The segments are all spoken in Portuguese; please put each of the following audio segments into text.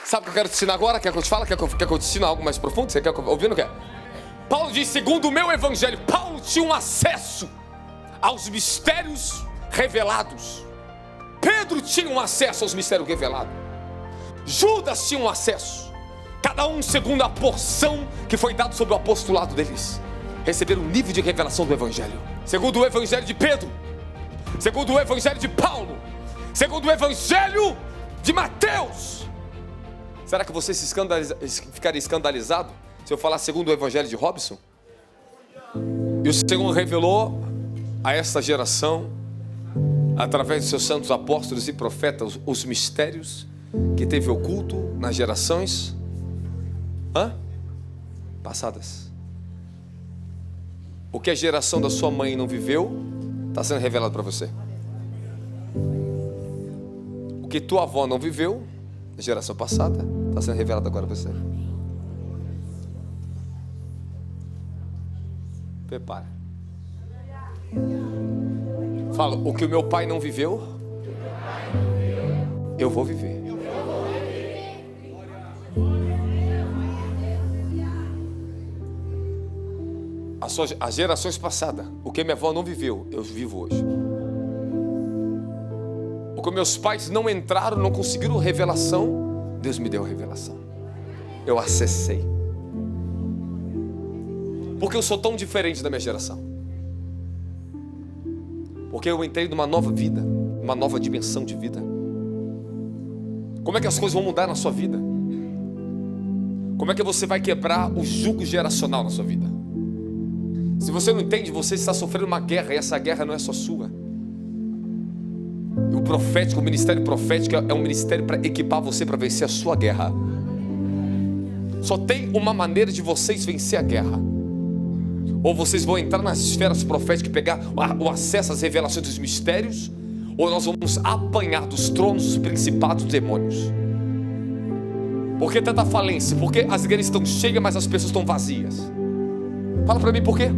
Sabe o que eu quero te ensinar agora? Quer que eu te fale? Quer que eu te ensine algo mais profundo? Você quer ouvir ou não quer? Paulo diz, segundo o meu evangelho, Paulo tinha um acesso aos mistérios revelados. Pedro tinha um acesso aos mistérios revelados. Judas tinha um acesso. Cada um segundo a porção que foi dada sobre o apostolado deles. Receberam um nível de revelação do evangelho. Segundo o evangelho de Pedro, segundo o evangelho de Paulo, segundo o evangelho de Mateus. Será que você ficaria escandalizado se eu falar segundo o evangelho de Robson? E o Senhor revelou a esta geração, através de seus santos apóstolos e profetas, os mistérios que teve oculto nas gerações passadas. O que a geração da sua mãe não viveu, está sendo revelado para você. O que tua avó não viveu, na geração passada, está sendo revelado agora para você. Prepara. Fala, o que o meu pai não viveu, eu vou viver. As gerações passadas, o que minha avó não viveu, eu vivo hoje. O que meus pais não entraram, não conseguiram revelação, Deus me deu a revelação. Eu acessei. Porque eu sou tão diferente da minha geração. Porque eu entrei numa nova vida, uma nova dimensão de vida. Como é que as coisas vão mudar na sua vida? Como é que você vai quebrar o jugo geracional na sua vida? Se você não entende, você está sofrendo uma guerra, e essa guerra não é só sua. E o profético, o ministério profético é um ministério para equipar você para vencer a sua guerra. Só tem uma maneira de vocês vencer a guerra. Ou vocês vão entrar nas esferas proféticas e pegar o acesso às revelações dos mistérios, ou nós vamos apanhar dos tronos dos principados dos demônios. Por que tanta falência? Porque as igrejas estão cheias, mas as pessoas estão vazias. Fala para mim por quê?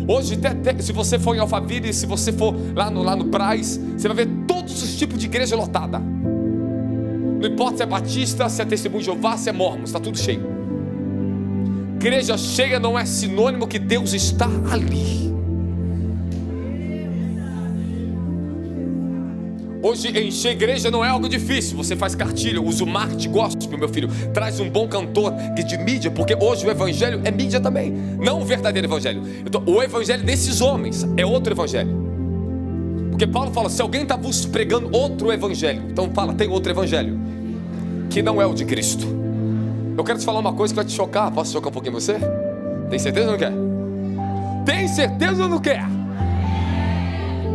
Hoje, se você for em Alphaville, se você for lá no Braz, você vai ver todos os tipos de igreja lotada. Não importa se é batista, se é testemunho de Jeová, se é mormon, está tudo cheio. Igreja cheia não é sinônimo que Deus está ali. Hoje encher igreja não é algo difícil. Você faz cartilha, usa o marketing gospel, meu filho. Traz um bom cantor de mídia, porque hoje o evangelho é mídia também. Não o verdadeiro evangelho. Então, o evangelho desses homens é outro evangelho. Porque Paulo fala, se alguém está vos pregando outro evangelho, então fala, tem outro evangelho, que não é o de Cristo. Eu quero te falar uma coisa que vai te chocar. Posso chocar um pouquinho você? Tem certeza ou não quer? Tem certeza ou não quer?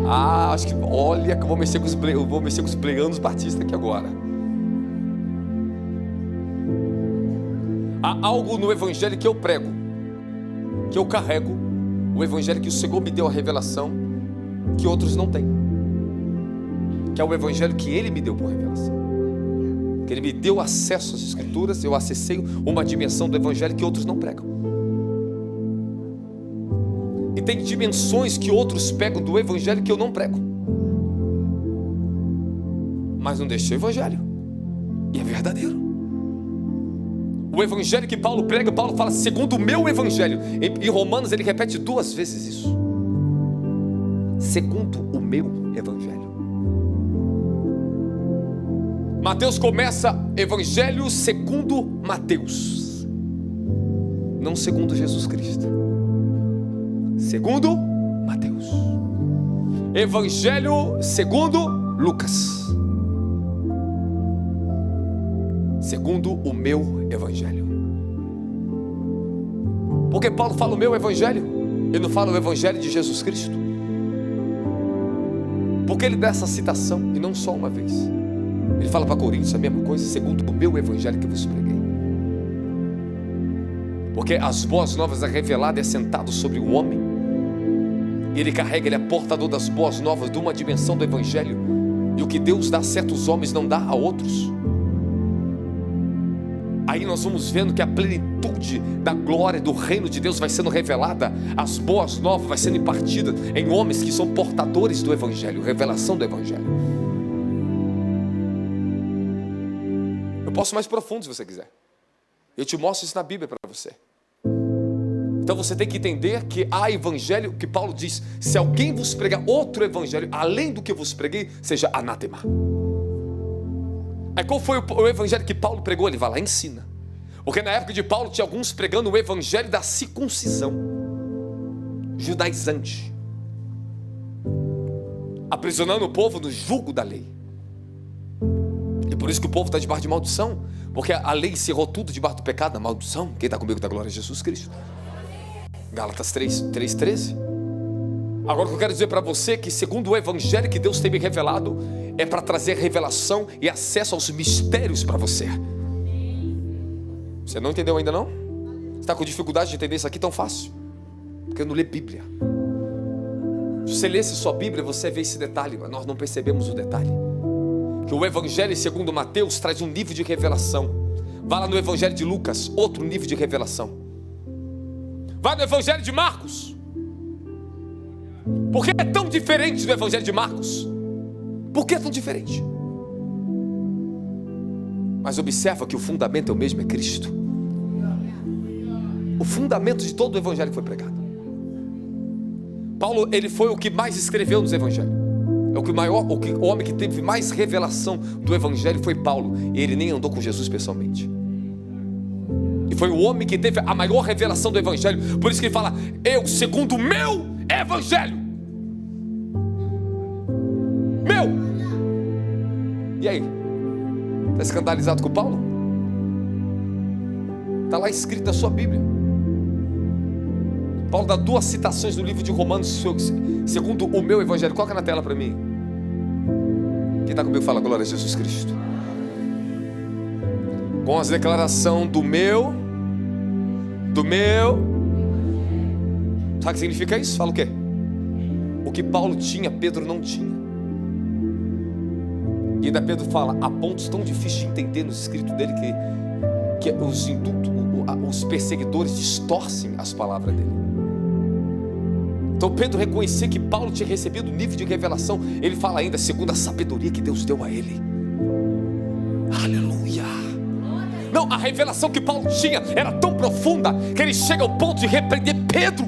Acho que, olha, que eu vou mexer com os pleganos batistas aqui agora. Há algo no evangelho que eu prego, que eu carrego, o evangelho que o Senhor me deu a revelação, que outros não têm, que é o evangelho que Ele me deu por revelação, que Ele me deu acesso às escrituras. Eu acessei uma dimensão do evangelho que outros não pregam. E tem dimensões que outros pegam do evangelho que eu não prego. Mas não deixei o evangelho. E é verdadeiro. O evangelho que Paulo prega, Paulo fala segundo o meu evangelho. Em Romanos ele repete 2 vezes isso. Segundo o meu evangelho. Mateus começa evangelho segundo Mateus. Não segundo Jesus Cristo. Segundo Mateus. Evangelho segundo Lucas. Segundo o meu evangelho. Porque Paulo fala o meu evangelho, ele não fala o evangelho de Jesus Cristo. Porque ele dá essa citação, e não só uma vez. Ele fala para Coríntios a mesma coisa, segundo o meu evangelho que eu vos preguei. Porque as boas novas é revelado, é sentado sobre o homem. Ele carrega, ele é portador das boas novas, de uma dimensão do evangelho. E o que Deus dá a certos homens não dá a outros. Aí nós vamos vendo que a plenitude da glória do reino de Deus vai sendo revelada. As boas novas vai sendo impartidas em homens que são portadores do evangelho, revelação do evangelho. Eu posso ir mais profundo se você quiser. Eu te mostro isso na Bíblia para você. Então você tem que entender que há evangelho, que Paulo diz, se alguém vos pregar outro evangelho, além do que vos preguei, seja anátema. Aí qual foi o evangelho que Paulo pregou? Ele vai lá e ensina. Porque na época de Paulo tinha alguns pregando o evangelho da circuncisão, judaizante, aprisionando o povo no jugo da lei. E por isso que o povo está debaixo de maldição, porque a lei encerrou tudo debaixo do pecado, da maldição. Quem está comigo da glória a Jesus Cristo? Gálatas 3:13. Agora o que eu quero dizer para você é que segundo o evangelho que Deus tem me revelado, é para trazer revelação e acesso aos mistérios para você. Você não entendeu ainda não? Você está com dificuldade de entender isso aqui tão fácil? Porque eu não lê Bíblia. Se você lesse sua Bíblia, você vê esse detalhe, mas nós não percebemos o detalhe. Que o evangelho segundo Mateus traz um nível de revelação. Vá lá no evangelho de Lucas, outro nível de revelação. Vai no evangelho de Marcos. Por que é tão diferente do evangelho de Marcos? Por que é tão diferente? Mas observa que o fundamento é o mesmo, é Cristo. O fundamento de todo o evangelho foi pregado. Paulo, ele foi o que mais escreveu nos evangelhos. O homem que teve mais revelação do evangelho foi Paulo. E ele nem andou com Jesus pessoalmente. E foi o homem que teve a maior revelação do evangelho. Por isso que ele fala, eu segundo o meu evangelho. Meu. E aí? Está escandalizado com Paulo? Está lá escrito na sua Bíblia. Paulo dá 2 citações no livro de Romanos, segundo o meu evangelho. Coloca na tela para mim. Quem está comigo fala glória a Jesus Cristo. Com as declarações do meu. Sabe o que significa isso? Fala o quê? O que Paulo tinha, Pedro não tinha. E ainda Pedro fala, há pontos tão difíceis de entender no escrito dele que os perseguidores distorcem as palavras dele. Então Pedro reconhecia que Paulo tinha recebido um nível de revelação. Ele fala ainda segundo a sabedoria que Deus deu a ele. Aleluia. Não, a revelação que Paulo tinha era tão profunda que ele chega ao ponto de repreender Pedro.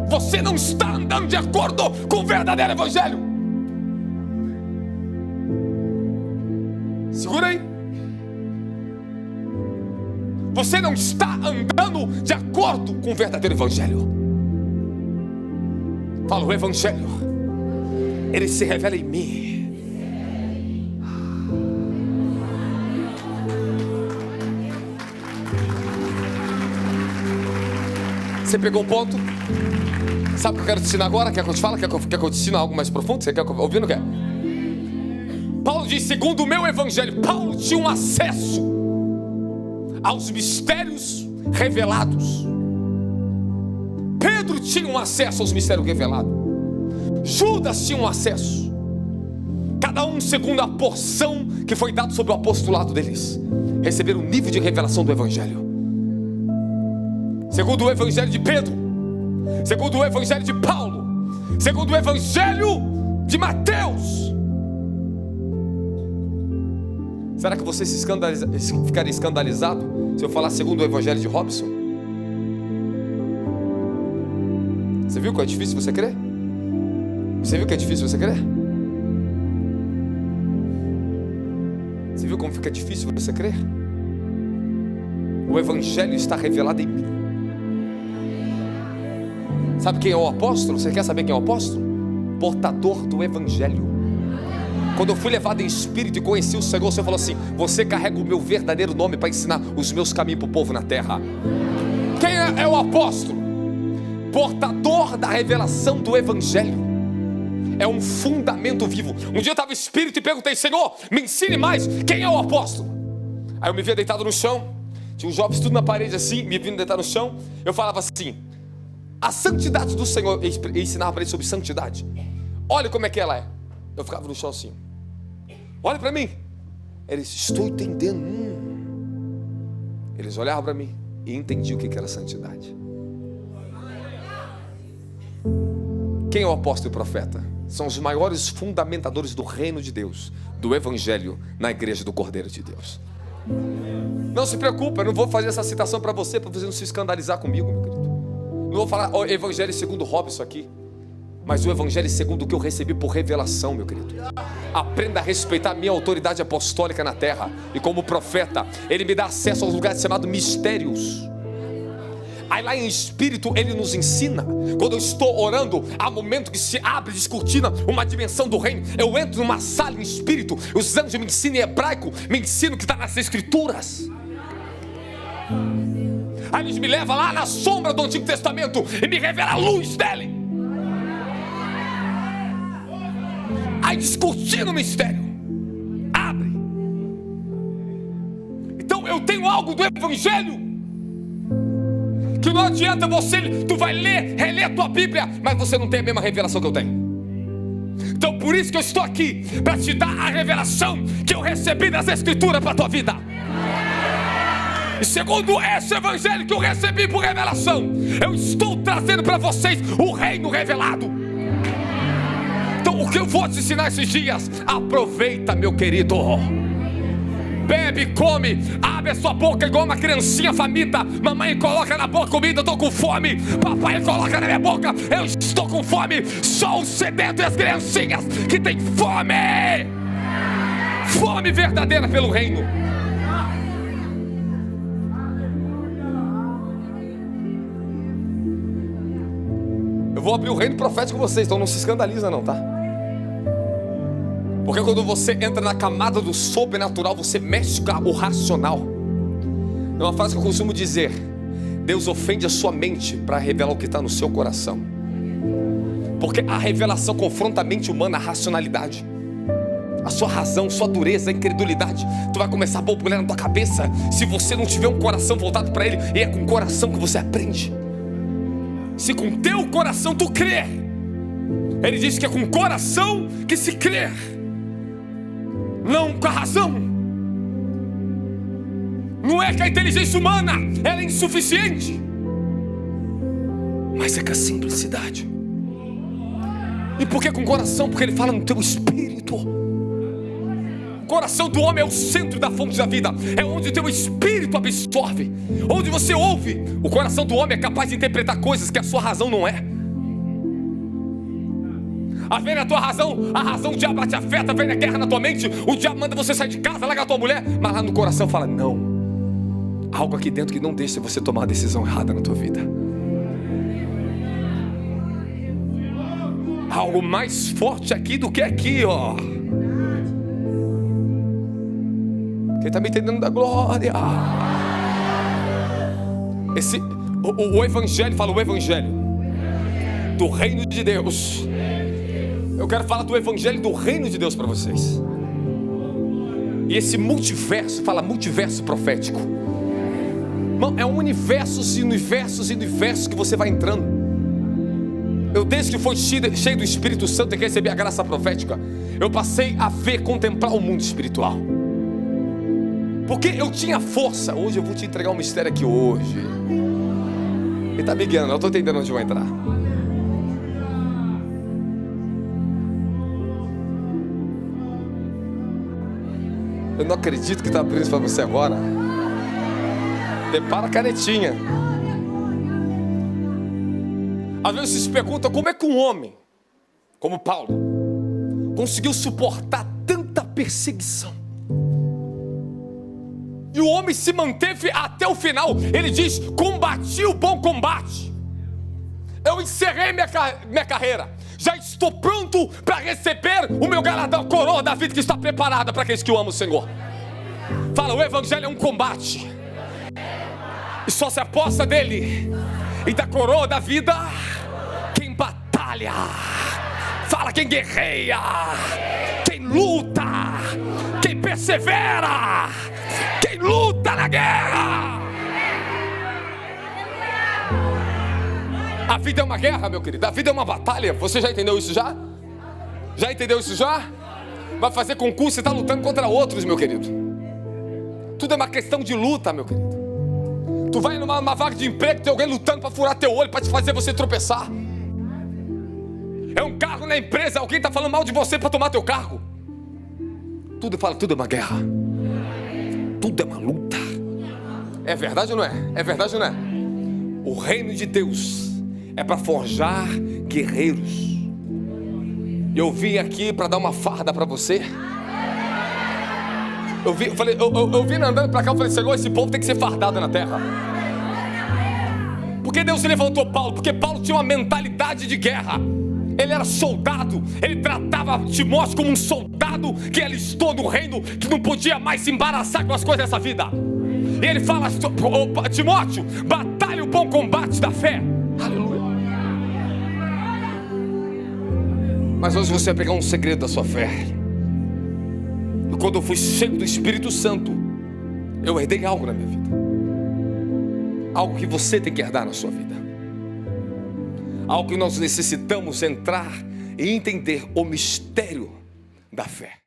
Você não está andando de acordo com o verdadeiro evangelho. Segura aí. Você não está andando de acordo com o verdadeiro evangelho. Fala, o evangelho, ele se revela em mim. Você pegou o ponto? Sabe o que eu quero te ensinar agora? Quer que eu te fale? Quer que eu te ensine algo mais profundo? Você quer ouvir ou não quer? Paulo diz, segundo o meu evangelho, Paulo tinha um acesso aos mistérios revelados. Pedro tinha um acesso aos mistérios revelados. Judas tinha um acesso. Cada um segundo a porção que foi dada sobre o apostolado deles. Receberam um nível de revelação do evangelho. Segundo o evangelho de Pedro, segundo o evangelho de Paulo, segundo o evangelho de Mateus. Será que você ficaria escandalizado se eu falar segundo o evangelho de Robson? Você viu que é difícil você crer? Você viu que é difícil você crer? Você viu como fica difícil você crer? O evangelho está revelado em mim. Sabe quem é o apóstolo? Você quer saber quem é o apóstolo? Portador do evangelho. Quando eu fui levado em espírito e conheci o Senhor, o Senhor falou assim, você carrega o meu verdadeiro nome para ensinar os meus caminhos para o povo na terra. Quem é o apóstolo? Portador da revelação do evangelho. É um fundamento vivo. Um dia eu estava em espírito e perguntei, Senhor, me ensine mais, quem é o apóstolo? Aí eu me via deitado no chão, tinha uns jovens tudo na parede assim, me vindo deitar no chão. Eu falava assim, a santidade do Senhor, eu ensinava para eles sobre santidade. Olha como é que ela é. Eu ficava no chão assim, olha para mim. Eles, estou entendendo. Eles olhavam para mim e entendiam o que era santidade. Quem é o apóstolo e o profeta? são os maiores fundamentadores do reino de Deus, do evangelho na igreja do Cordeiro de Deus. Não se preocupe, eu não vou fazer essa citação para você não se escandalizar comigo, meu querido. Não vou falar o evangelho segundo Robson aqui, mas o evangelho segundo o que eu recebi por revelação, meu querido. Aprenda a respeitar a minha autoridade apostólica na terra, e como profeta, ele me dá acesso aos lugares chamados mistérios. Aí lá em espírito ele nos ensina. Quando eu estou orando, há momento que se abre, descortina uma dimensão do reino. Eu entro numa sala em espírito, os anjos me ensinam em hebraico, me ensinam o que está nas escrituras. Aí eles me levam lá na sombra do Antigo Testamento e me revela a luz dele. Aí descortina o mistério, abre. Então eu tenho algo do evangelho que não adianta tu vai ler, reler a tua Bíblia, mas você não tem a mesma revelação que eu tenho. Então por isso que eu estou aqui, para te dar a revelação que eu recebi das Escrituras para a tua vida. E segundo esse evangelho que eu recebi por revelação, eu estou trazendo para vocês o reino revelado. Então o que eu vou te ensinar esses dias, aproveita, meu querido. Bebe, come, abre a sua boca igual uma criancinha faminta. Mamãe coloca na boca comida, eu estou com fome. Papai coloca na minha boca, eu estou com fome. Só os sedentos e as criancinhas que têm fome. Fome verdadeira pelo reino. Eu vou abrir o reino profético com vocês, então não se escandaliza não, tá? Porque quando você entra na camada do sobrenatural, você mexe com o racional. É uma frase que eu costumo dizer: Deus ofende a sua mente para revelar o que está no seu coração. Porque a revelação confronta a mente humana, a racionalidade, a sua razão, sua dureza, a incredulidade. Tu vai começar a borbulhar na tua cabeça se você não tiver um coração voltado para Ele. E é com o coração que você aprende. Se com teu coração tu crer, Ele diz que é com o coração que se crer, não com a razão. Não é que a inteligência humana ela é insuficiente, mas é com a simplicidade. E por que com o coração? Porque Ele fala no teu espírito. O coração do homem é o centro da fonte da vida, é onde o teu espírito absorve, onde você ouve. O coração do homem é capaz de interpretar coisas que a sua razão não é. Às vezes a tua razão, a razão, o diabo te afeta, vem a guerra na tua mente, o diabo manda você sair de casa, larga a tua mulher, mas lá no coração fala: não, algo aqui dentro que não deixa você tomar a decisão errada na tua vida. Algo mais forte aqui do que aqui, ó. Quem está me entendendo da glória? O evangelho, fala o evangelho do reino de Deus. Eu quero falar do evangelho do reino de Deus para vocês. E esse multiverso, fala multiverso profético. Irmão, é um universos e universos e universos que você vai entrando. Eu, desde que fui cheio do Espírito Santo e recebi a graça profética, eu passei a ver, contemplar o mundo espiritual. Porque eu tinha força. Hoje eu vou te entregar um mistério aqui hoje. Ele está me guiando, eu estou entendendo onde eu vou entrar. Eu não acredito que está abrindo isso para você agora. Prepara a canetinha. Às vezes você se pergunta como é que um homem como Paulo conseguiu suportar tanta perseguição. E o homem se manteve até o final. Ele diz: combati o bom combate. Eu encerrei minha carreira. Já estou pronto para receber o meu galardão, a coroa da vida que está preparada para aqueles que o amam o Senhor. Fala, o evangelho é um combate. E só se aposta dele e da coroa da vida quem batalha. Fala, quem guerreia, quem luta, quem persevera, quem luta na guerra. A vida é uma guerra, meu querido. A vida é uma batalha. Você já entendeu isso já? Já entendeu isso já? Vai fazer concurso, você está lutando contra outros, meu querido. Tudo é uma questão de luta, meu querido. Tu vai numa vaga de emprego, tem alguém lutando para furar teu olho, para te fazer você tropeçar. É um cargo na empresa, alguém está falando mal de você para tomar teu cargo. Tudo é uma guerra. Tudo é uma luta. É verdade ou não é? É verdade ou não é? O reino de Deus é para forjar guerreiros. Eu vim aqui para dar uma farda para você. Eu vim andando para cá, eu falei, Senhor, esse povo tem que ser fardado na terra. Por que Deus levantou Paulo? Porque Paulo tinha uma mentalidade de guerra. Ele era soldado, ele tratava Timóteo como um soldado que alistou no reino, que não podia mais se embaraçar com as coisas dessa vida. E ele fala, Timóteo, batalha o bom combate da fé. Aleluia. Mas hoje você vai pegar um segredo da sua fé. E quando eu fui cheio do Espírito Santo, eu herdei algo na minha vida. Algo que você tem que herdar na sua vida. Algo que nós necessitamos entrar e entender o mistério da fé.